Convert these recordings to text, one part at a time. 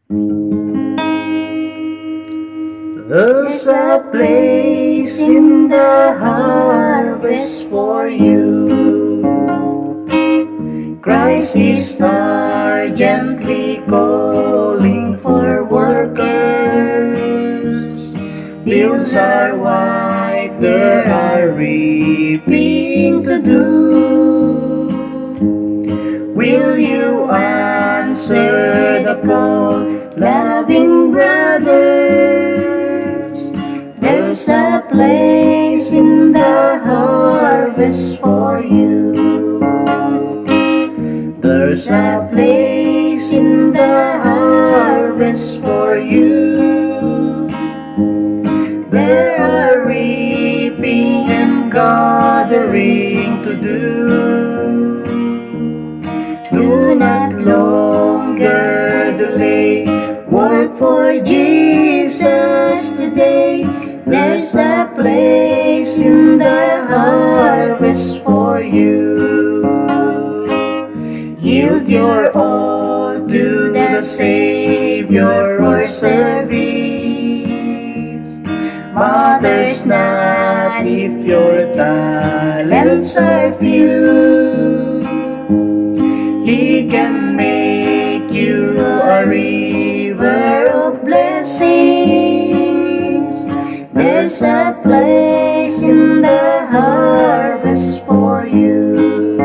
There's a place in the harvest for you. Christ is urgently calling for workers. Fields are white, there are reaping to do. Will you answer the call, loving brothers? There's a place in the harvest for you. There's a place in the harvest for you. There are reaping and gathering to do. Do not longer delay. Work for Jesus today. There's a place in the harvest for you. Yield your all to the Savior or service. Matters not if your talents are few. He can make you a river of blessings. There's a place in the harvest for you.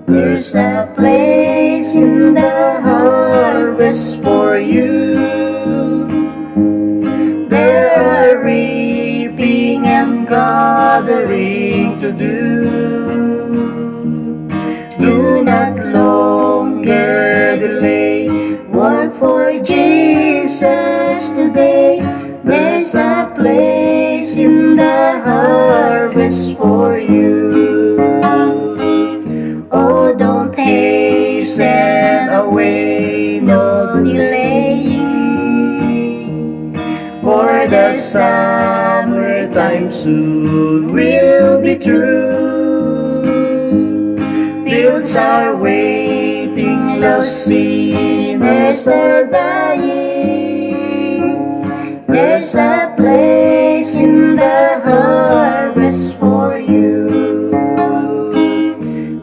There's a place in the harvest for you. There are reaping and gathering to do. Do not longer delay. Work for Jesus today. There's a place in the harvest for you. Oh, don't hasten away, no delaying. For the summertime soon will be through. Fields are waiting, lost sinners are dying. There's a place in the harvest for you.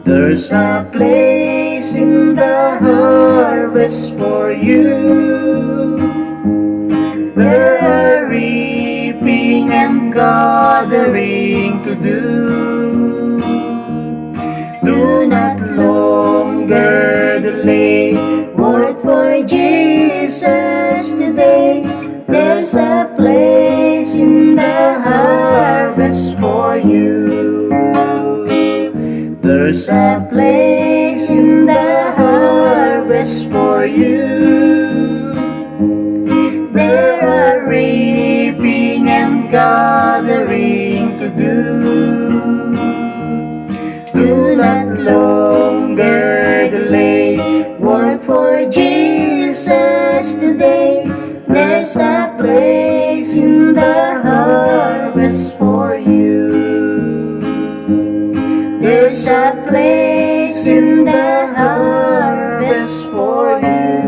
There's a place in the harvest for you. There are reaping and gathering to do. Do not longer delay. Work for Jesus today. There's a place in the harvest for you. There's a place in the harvest for you. There are reaping and gathering to do. Do not longer delay. Work for Jesus today. There's a place in the harvest for you. There's a place in the harvest for you.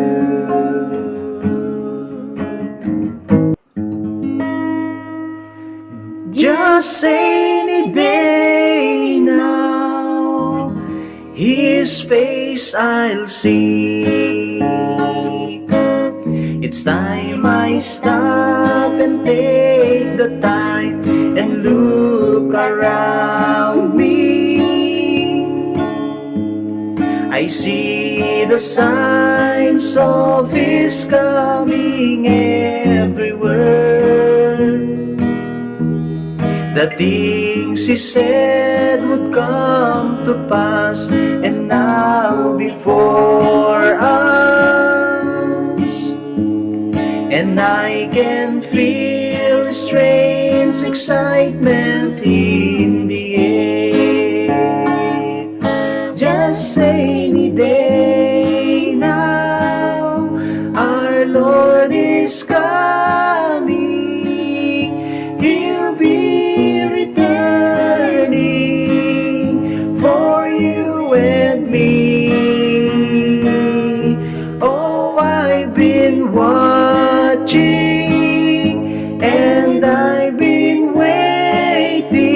Just any day now, His face I'll see. It's time I stop and take the time and look around me. I see the signs of His coming everywhere. The things He said would come to pass, and now before us. And I can feel a strange excitement in the air. Just any day now, our Lord is coming. He'll be returning for you and me. Oh, I've been watching and I've been waiting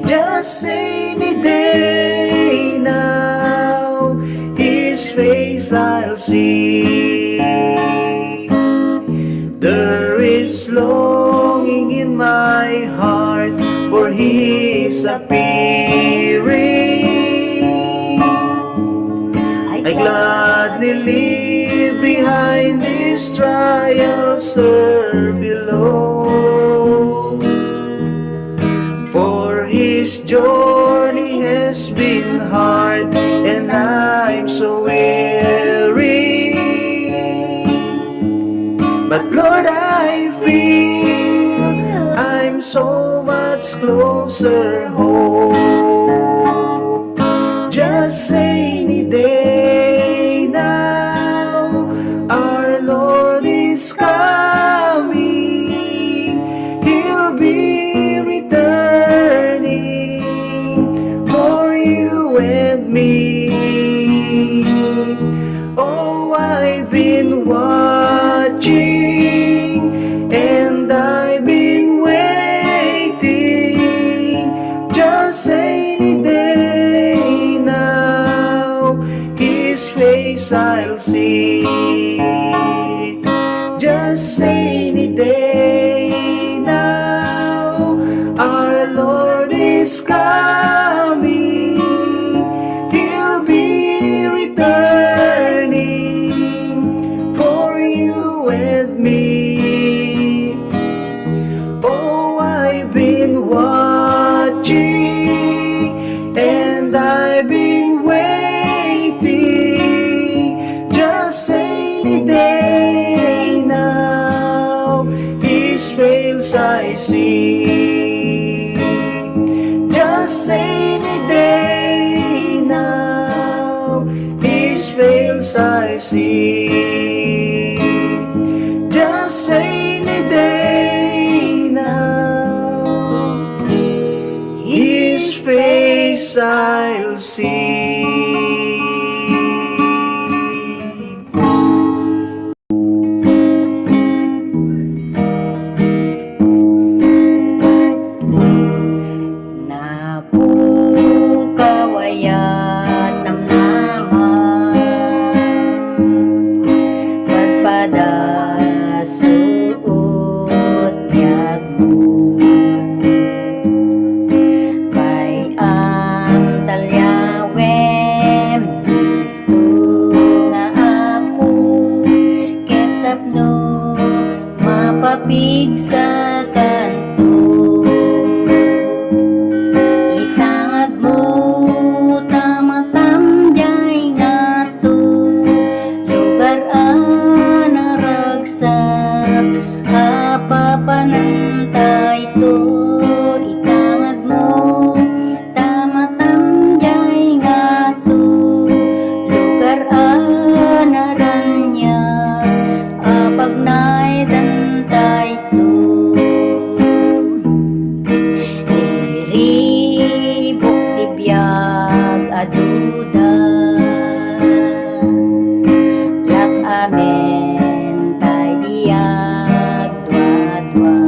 just any day now. His face I'll see. There is longing in my heart for His appearing. I gladly leave behind these trials or below, for His journey has been hard and I'm so weary. But Lord, I feel I'm so much closer home. Just any day now, our Lord is coming. He'll be returning for you and me. Oh, I've been watching and I've been waiting just any day now. His face I'll see. Just any day now, our Lord is coming. He'll be returning for you and me. Oh, I've been watching and I've been waiting just any day now. His face I see. Just any day now, His face I see. Just any day now, His face I'll see. Napukawayat namnaman pagpadasuot yagmo kay ang talyawem Kristo nga apo ketapno mapapig sa kanto. Itangad mo tamatamjay nga to lugar naragsak apapanantay to. Itangad mo tamatamjay nga to lugar naranya apagnay dantay to. Ribok ti biyag aduda lak amen tay diag dua-dua.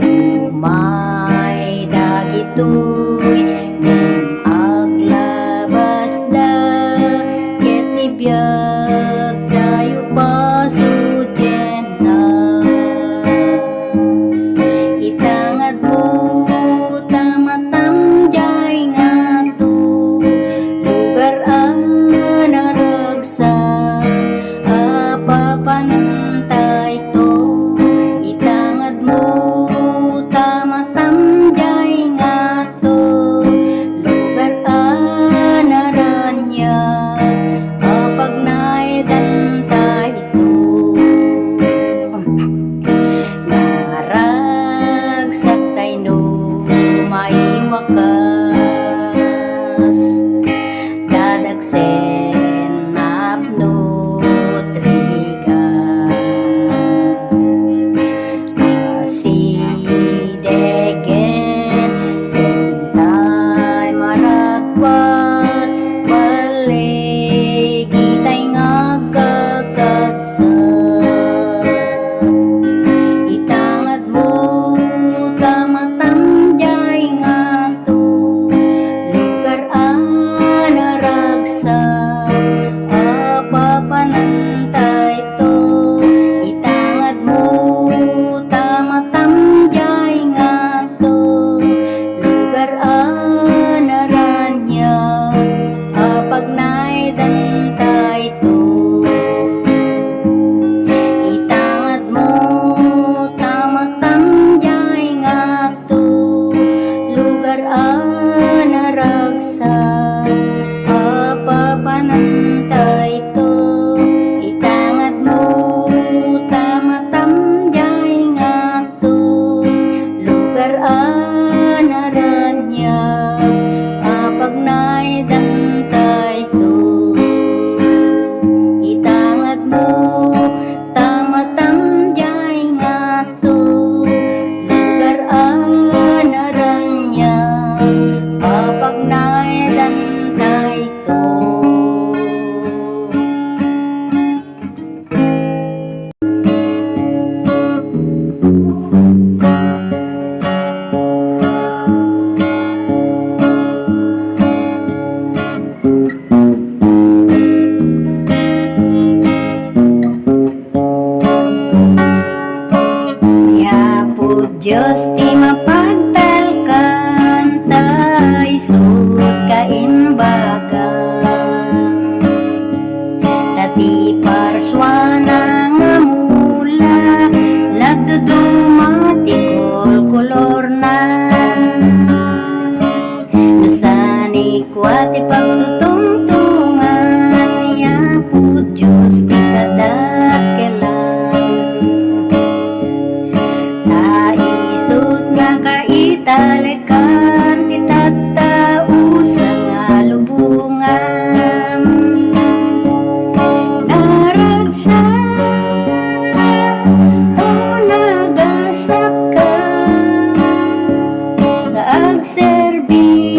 Umay dagitoy ngem aglabas da ket ti biyag dayo pasudyen na. Itangad mo tamatamjay nga to lugar naragsak apapanantay to. Itangad mo tamatamjay nga to lugar naranya apagnay dayto itangad mo tamatamjay ngato lugar anaranya apagnay dantayto itangad mo tamatamjay ngato lugar anaranya apagnay dantayto. Diyos ti mapagtalkan tay sud kaimbagan dati parswana nga mula nagdudumati kolor na nusani kuati pagtutungtungan ya po Diyos ti kadakelan talekan ti tattausa nga lubungan naragsa o nagasat ka nga agserbi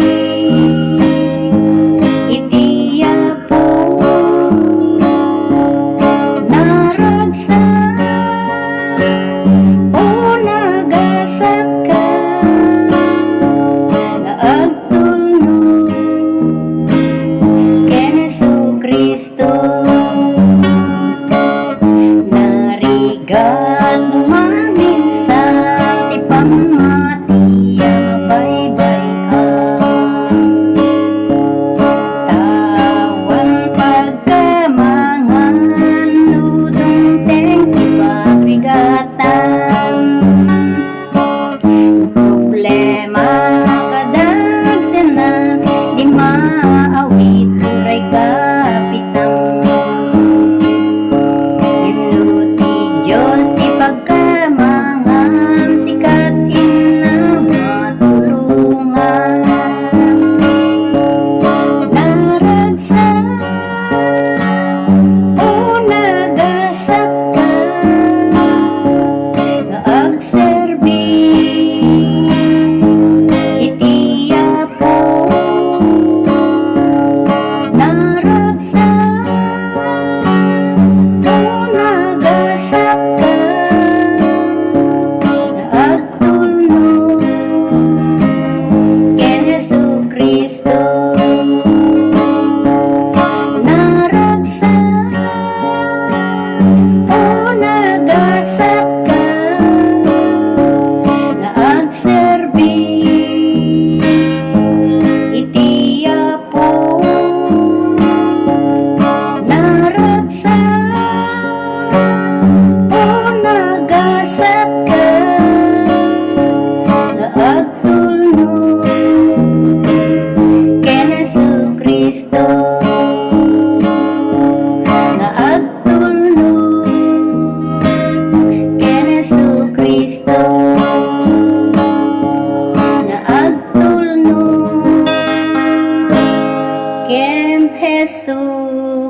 itiya po naragsa o nagasat ka agtulno ken Jesucristo narigat maminsan ti pamati baybayan tawan pagkamangan nudong tengki pagrigatan problema di maawit turay kapitang inuti Diyos di pagkamangan sikat ina matulungan naragsa o nagasat ka nga agserbi itiya po naragsa o nagasat ka nga agtulno ken Jesucristo naragsa o nagasat ka nga agserbi itiya po naragsa o nagasat ka nga agtulno ken Jesucristo nga agtulno ken Jesucristo nga agtulno ken Jesucristo.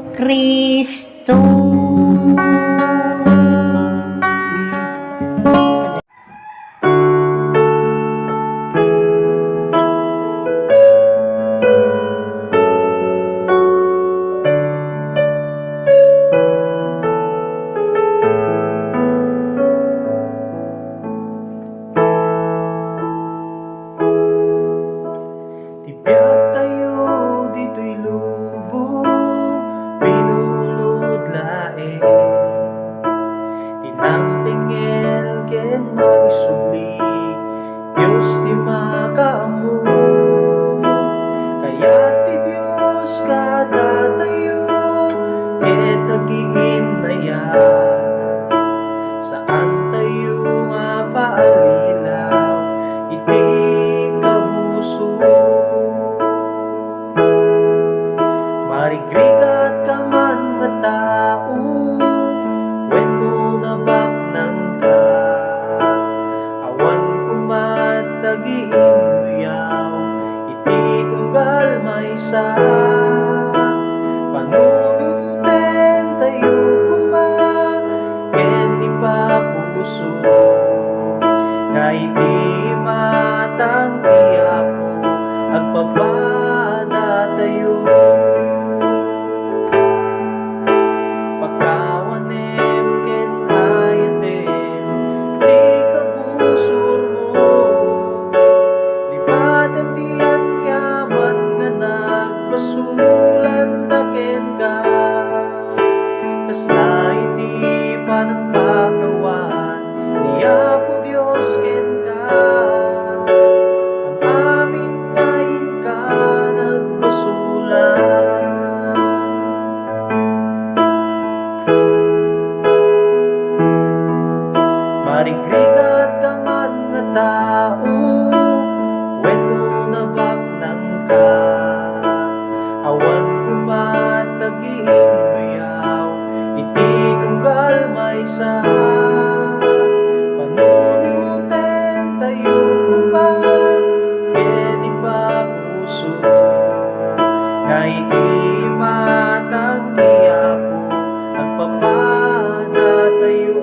Tipyat tayo dito'y lubog, pinulod lae duyaw, iti tunggal maysa. Panunuten tayo kuman, edi pa puso, nga iti matang tiyapo, agpapana tayo.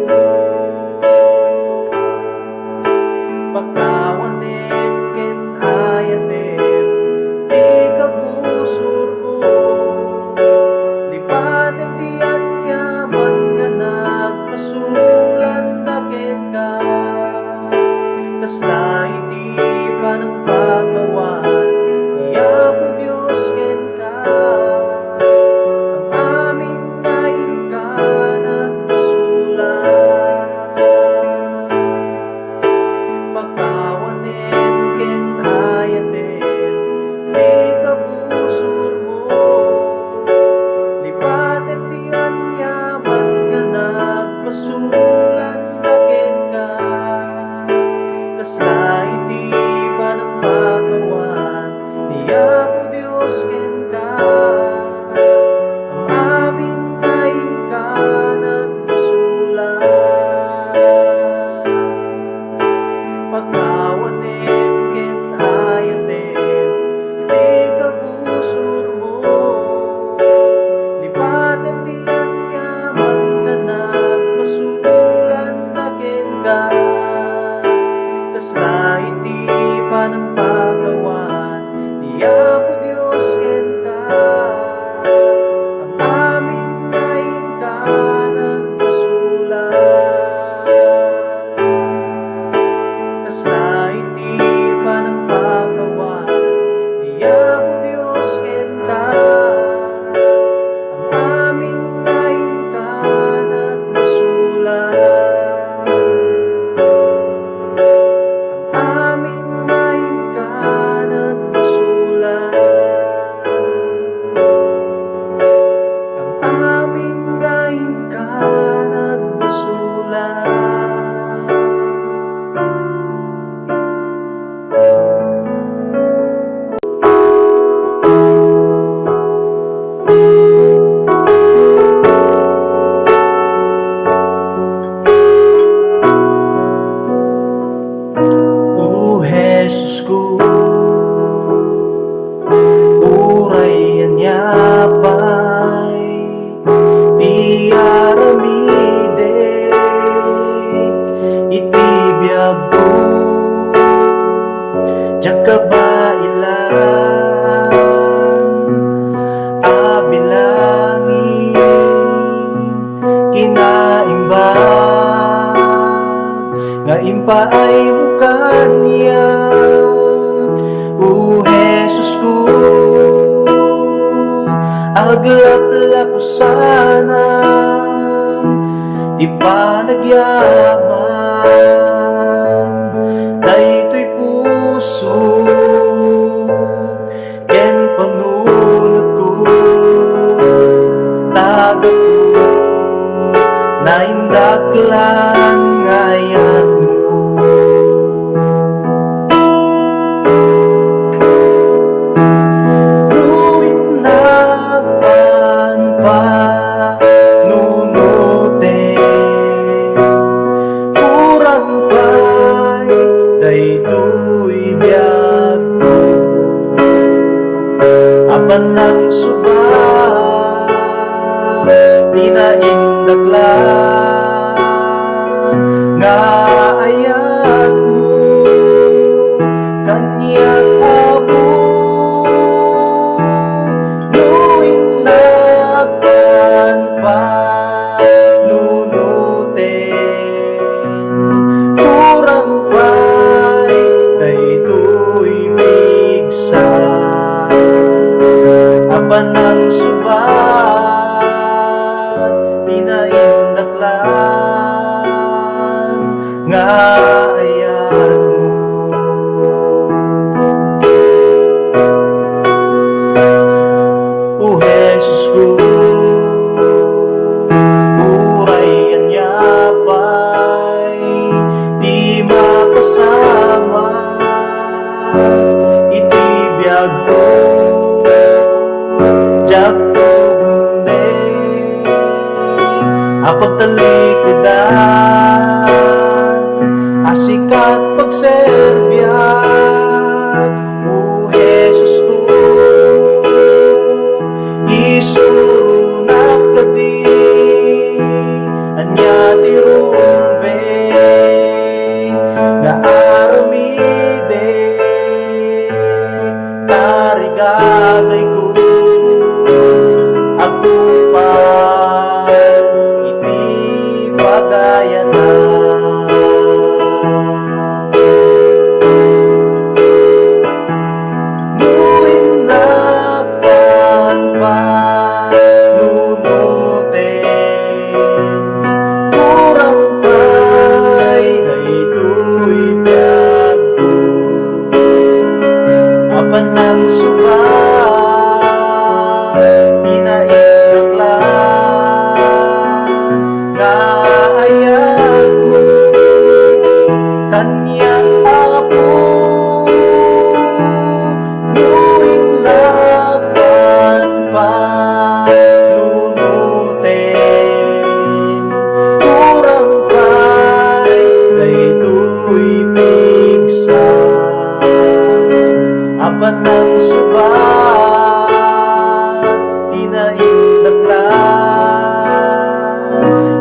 Pagkawanem ken ayanem, di kabusor mo, lipatem di anyaman nga nagpasulan taken ka. Tas lain di pa ng pagawan, iyapo Diyos ken ka. Ang amin ngayon ka nagpasulan. Pagkawanem ken ayatem, di kabusor mo, lipatem di anyaman nga nagpasulan taken ka. Tas lain di pa ng pagawan, iyapo Diyos ken ka. Ang amin ngayon ka nagpasulan. Pagkawanem ken ayatem, di kabusor mo, lipatem di anyaman nga nagpasulan taken ka. Tas lain di pa ng pagawan, iyapo Diyos ken ka. Ang amin ngayon ka nagpasulan. Tas lain di pa ng pagawan, iyapo Diyos ken ka. Ang amin ngayon ka nagpasulan. Ang amin ngayon ka nagpasulan. Ang amin ngayon ka nagpasulan. O Jesus ko, uray anyapay, di aramide, iti biag ko, diyak ka ba ilan, abilangin, kinaimbang, nga impa ay bukan niya. O Jesus ko, aglaplapusanan, di pa nagyaman, daytoy puso, ken panunod ko, taga ko, naindaklan ngayat mo. Ruin nagpan pa nunute, kurang pa'y daytoy biag ko, apan ng suba, di naindaklan nga ayat mo, kanyak abo, luwing nagpan pa nunuten, kurang pa'y daytoy bigsan, apan ng subat, di naindaklan nga apagtalikodan, asikat pagserbyat, o Jesus tu isurunat kadi anya ti rumbe nga aramide tarigagay ko agtupad iti pagayatan. Panang suba pinaigaklan kaayat mo kanyang apo nuing laban panunutin kurang pa'y daytoy pigsa apat ng subat tinaindaklan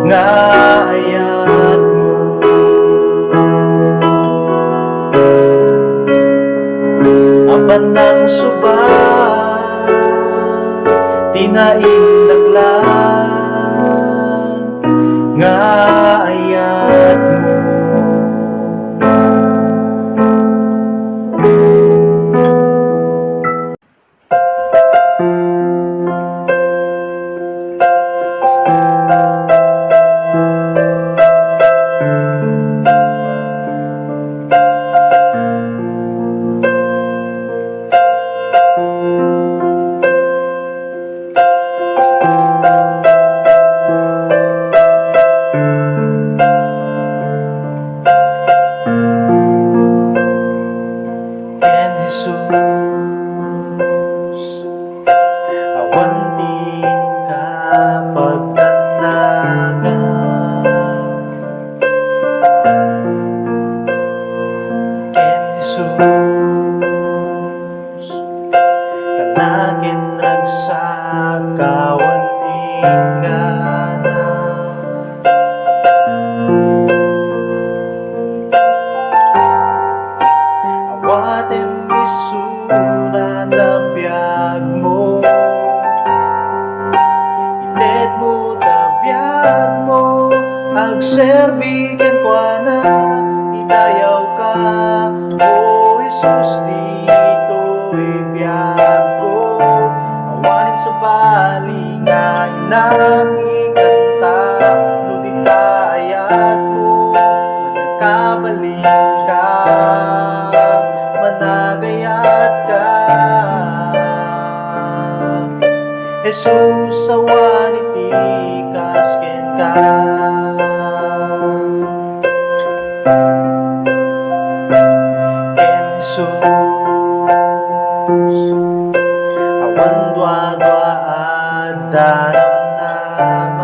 nga ayat mo. Apat ng subat tinaindaklan nga ayat mo. Awantin ka pagtanaga Ken Jesus kanakin nagsakawan ingana awatem isunan ang biyag mo ited mo tabiyag mo agserbigan kwa na itayaw ka o Jesus dito'y biyag ko awanin sa balingay nang ikanta nudita ayat mo managkabaling ka managayat ka Jesus awan iti kasken ka Ken Jesus awan dua-dua at daramdaman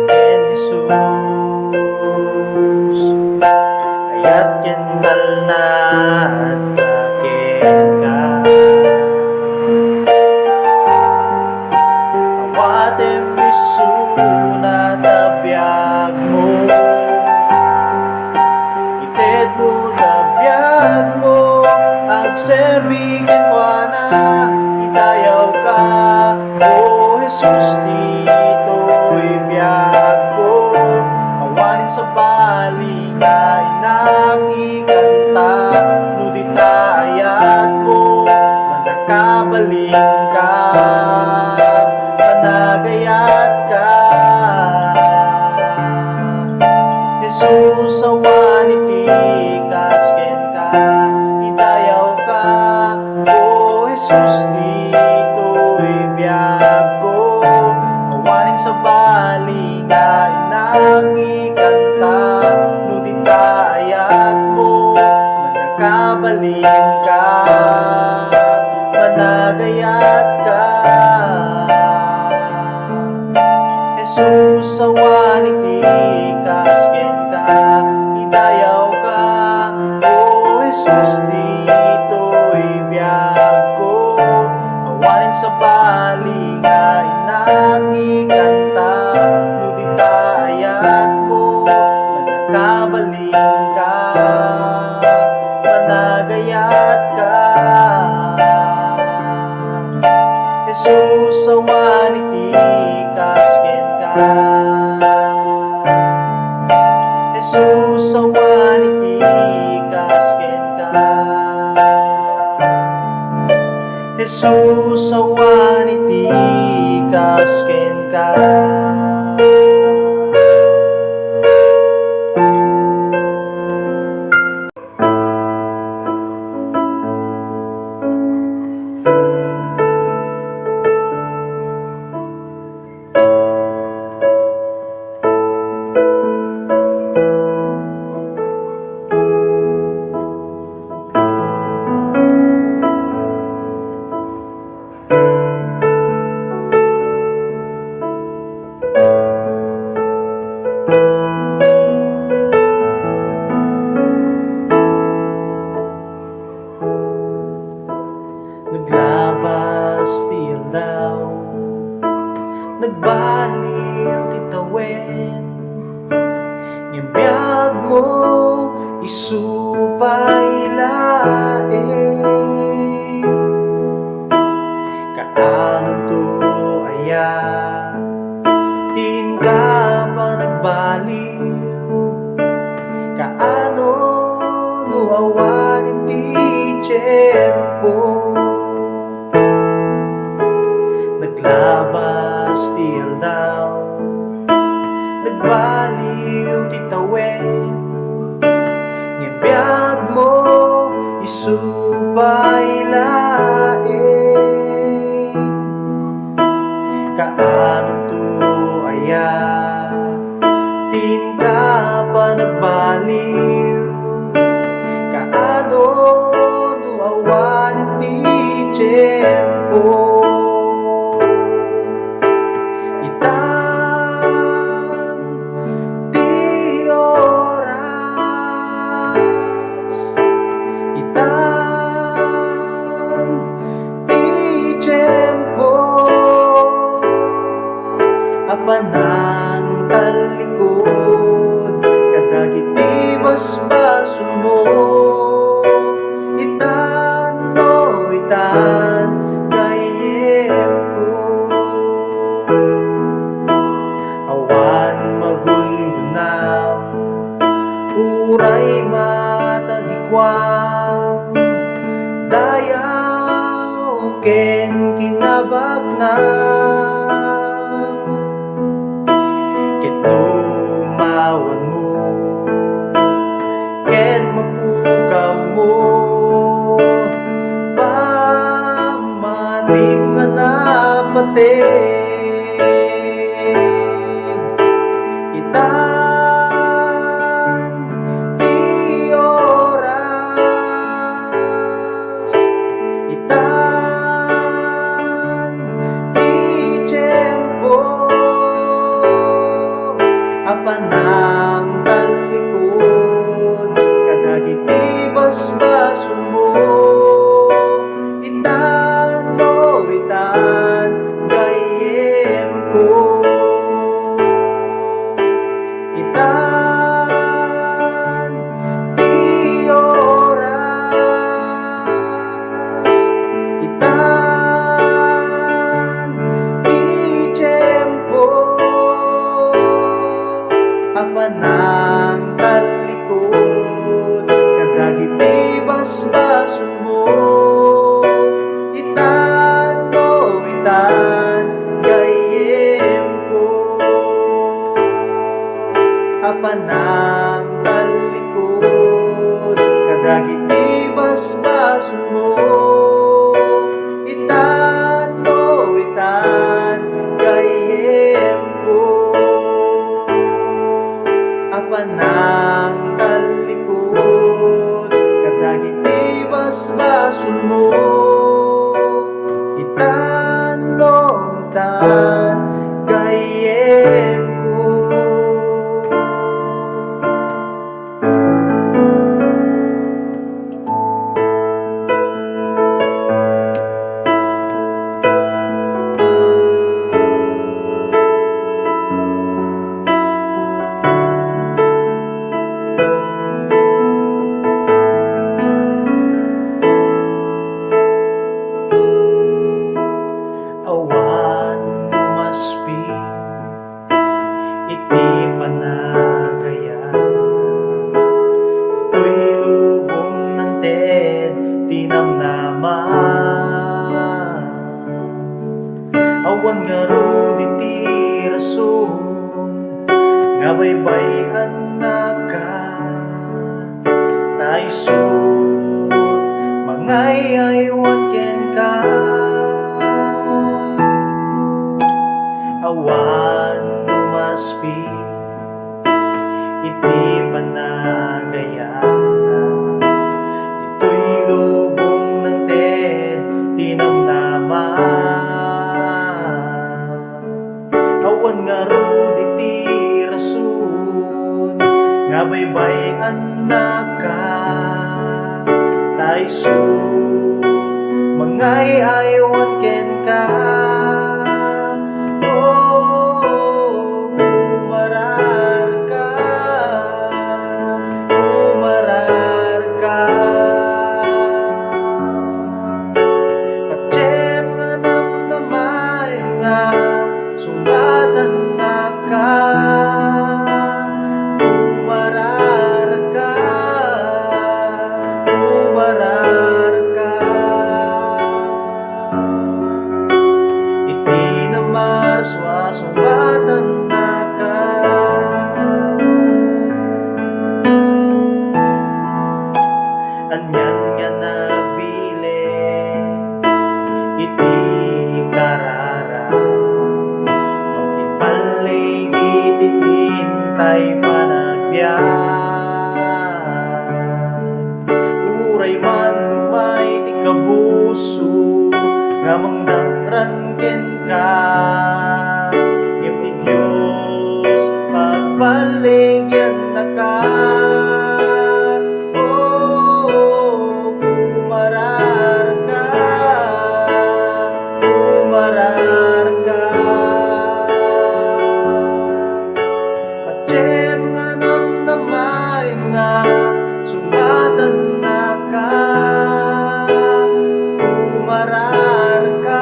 Ken Jesus ayat kendal na at akin ka awatem isulat abiyag mo ited mo tabiyag mo agserbigan kwa na itayaw ka o Jesus dito'y biyag ko awanin sa balingay nang ikanta nudita ayat mo managkabaling ka managayat ka Jesus awan iti kasken ka itayaw ka o Jesus dito'y biyag ko awanin sa balingay nang ikanta nudita ayat mo managkabaling ka managayat ka. Jesus, awan iti kasken ka, idayaw ka. O Jesus, dito'y biyag ko, awanin sa bali nga inakikanta. Nudita ayat mo, manakabaling ka, managayat ka. Jesus, awan iti kasken ka. Jesus, awan iti kasken ka. Jesus, awan iti kasken ka. Naglabas ti aldaw, nagbaliw titawen, ngembiyag mo isupay laeng. Kaanong to aya, din ka pa nagbaliw. Kaano no awanin ti tiyempo. Naglabas ti aldaw, nagbaliw ti tawen, ngembiyag mo isupay laeng. Kaanong to aya, din ka pa nagbaliw. Kaano no awanin ti tiyempo. Apanang talikod, kadagiti basbaso mo. Itan mo, itan, gayem ko. Awan magungunam, uray matagikwan, dayaw ken kinabagnan. Tumawan mo, ken mapukaw mo, pamalim nga napating. Itan ti oras, itan ti tiyempo. Apanang talikod, kadagiti basbaso mo. Itan mo, itan, gayem ko. Itan ti oras, itan ti tiyempo. Apanang talikod, kadagiti basbaso mo. Itan mo, baybayan na ka Taiso Mangay ay waken ka Awan umaspi Iti panagayang na Dito'y lubong ng tinamnaman Awan nga ro iti rason Nga baybayan na ka Taiso Mangay ay waken ka Sumatan na ka Umarar ka Umarar ka Iti na marswa sumatan na ka Anyan nga nabili Iti karara Hintay panagbiyan Uray man lumay ti kabuso Nga mangdangran ken ka Ngem ti Diyos pagbaligyan na ka Oh, umarar ka Umarar ka nga namnamay nga sumatan na ka Umarar ka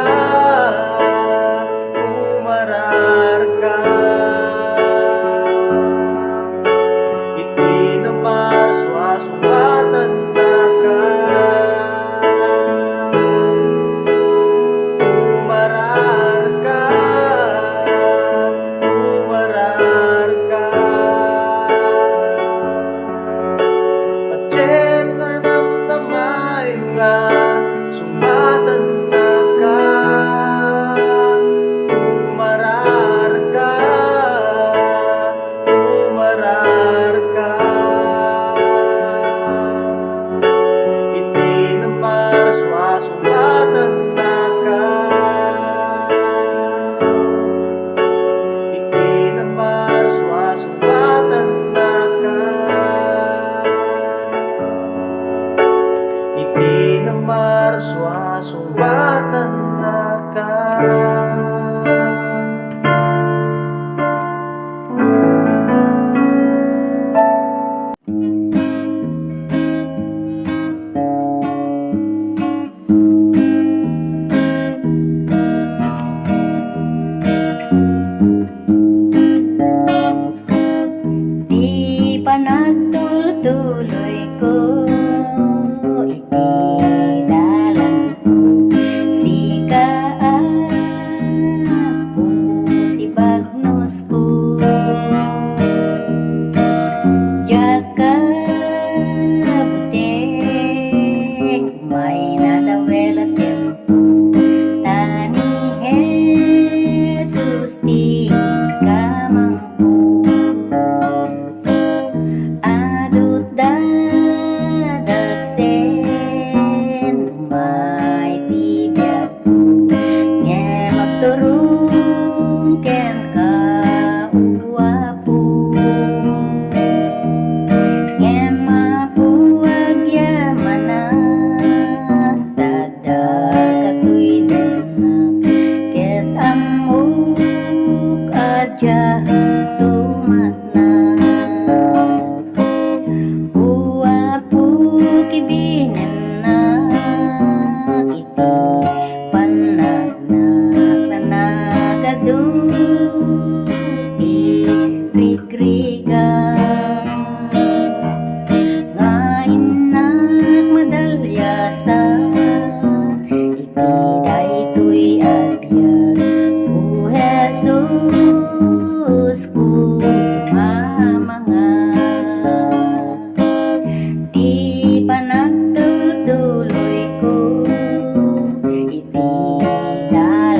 that